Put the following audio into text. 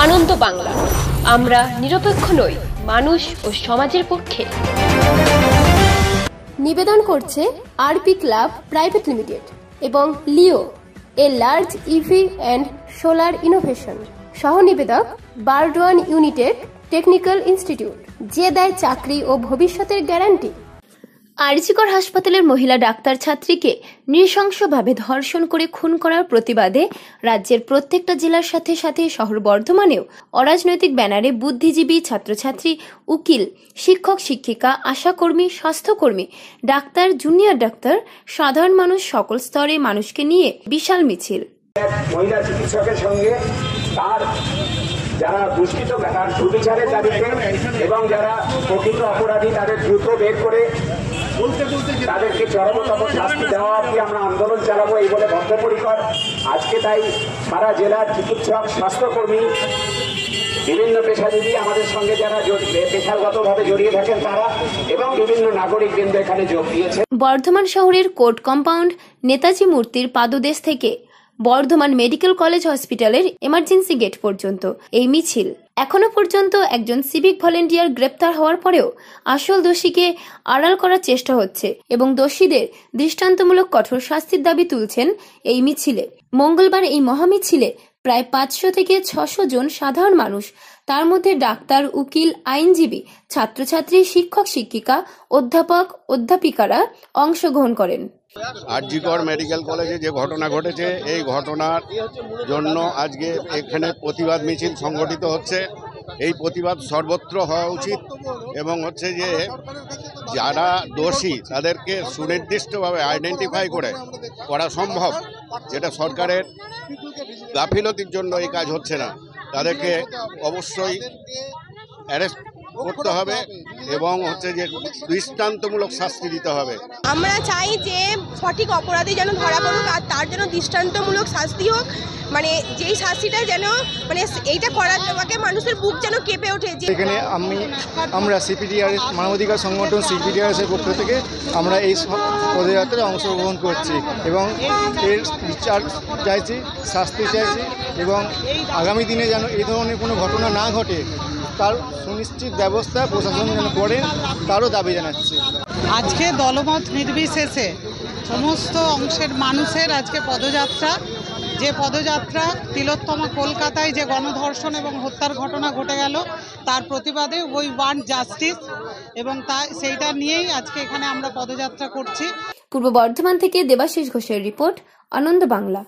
আনন্দ বাংলা, আমরা নিরপেক্ষ নই, মানুষ ও সমাজের পক্ষে। নিবেদন করছে আরপি ক্লাব প্রাইভেট লিমিটেড এবং Leo, a large EV and solar innovation. সহ নিবেদক বারডোয়ান ইউনিটেক টেকনিক্যাল ইনস্টিটিউট, যে দেয় চাকরি ও ভবিষ্যতের গ্যারান্টি। আরজিকর হাসপাতালের মহিলা ডাক্তার ছাত্রীকে নৃশংসভাবে ধর্ষণ করে খুন করার প্রতিবাদে রাজ্যের প্রত্যেকটা জেলার সাথে সাথে শহর বর্ধমানেও অরাজনৈতিক ব্যানারে বুদ্ধিজীবী, ছাত্রছাত্রী, উকিল, শিক্ষক শিক্ষিকা, আশাকর্মী, স্বাস্থ্যকর্মী, ডাক্তার, জুনিয়র ডাক্তার, সাধারণ মানুষ, সকল স্তরে মানুষকে নিয়ে বিশাল মিছিল। মহিলা চিকিৎসকের সঙ্গে তার যারা দুষ্কৃত তার সুবিচারের দাবিতে এবং যারা প্রকৃত অপরাধী তাদের দ্রুত বের করে তাদেরকে চরমতম শাস্তি দেওয়া অবধি আমরা আন্দোলন চালাবো এই বলে বদ্ধপরিকর। আজকে তাই সারা জেলার চিকিৎসক, স্বাস্থ্যকর্মী, বিভিন্ন পেশাজীবী, আমাদের সঙ্গে যারা পেশাগতভাবে জড়িয়ে থাকেন তারা এবং বিভিন্ন নাগরিক বৃন্দ এখানে যোগ দিয়েছে। বর্ধমান শহরের কোর্ট কম্পাউন্ড, নেতাজি মূর্তির পাদদেশ থেকে বর্ধমান মেডিকেল কলেজ হসপিটালের এমার্জেন্সি গেট পর্যন্ত এই মিছিল। এখনো পর্যন্ত একজন সিভিক ভলেন্টিয়ার গ্রেপ্তার হওয়ার পরেও আসল দোষীকে আড়াল করার চেষ্টা হচ্ছে এবং দোষীদের দৃষ্টান্তমূলক কঠোর শাস্তির দাবি তুলছেন এই মিছিলে। মঙ্গলবার এই মহামিছিলে প্রায় 500 থেকে 600 জন সাধারণ মানুষ, তার মধ্যে ডাক্তার, উকিল, আইনজীবী, ছাত্রছাত্রী, শিক্ষক শিক্ষিকা, অধ্যাপক অধ্যাপিকারা অংশগ্রহণ করেন। আরজিকর মেডিকেল কলেজে যে ঘটনা ঘটেছে, এই ঘটনার জন্য আজকে এখানে প্রতিবাদ মিছিল সংগঠিত হচ্ছে। এই প্রতিবাদ সর্বত্র হওয়া উচিত এবং হচ্ছে যে যারা দোষী তাদেরকে সুনির্দিষ্টভাবে আইডেন্টিফাই করা সম্ভব, যেটা সরকারের গাফিলতির জন্য এই কাজ হচ্ছে না। তাদেরকে অবশ্যই অ্যারেস্ট করতে হবে এবং হচ্ছে যে দৃষ্টান্তমূলক শাস্তি দিতে হবে। আমরা চাই যে সঠিক অপরাধী যেন ধরা পড়ুক আর তার জন্য দৃষ্টান্তমূলক শাস্তি হোক, মানে যেই শাস্তিটা যেন মানে এইটা করার তোমাকে মানুষের বুক যেন কেঁপে ওঠে। এখানে আমরা সিপিডিআর মানবাধিকার সংগঠন সিপিডিআরএসের পক্ষ থেকে আমরা এই পদযাত্রায় অংশগ্রহণ করছি এবং এর বিচার চাইছি, শাস্তি চাইছি এবং আগামী দিনে যেন এই ধরনের কোনো ঘটনা না ঘটে তার সুনিশ্চিত ব্যবস্থা প্রশাসন যেন করেন তারও দাবি জানাচ্ছি। আজকে দলমত নির্বিশেষে সমস্ত অংশের মানুষের আজকে পদযাত্রা, যে পদযাত্রা তিলোত্তমা কলকাতায় যে গণধর্ষণ এবং হত্যার ঘটনা ঘটে গেল তার প্রতিবাদে উই ওয়ান্ট জাস্টিস এবং সেইটা নিয়েই আজকে এখানে আমরা পদযাত্রা করছি। পূর্ব বর্ধমান থেকে দেবাশিস ঘোষের রিপোর্ট, আনন্দ বাংলা।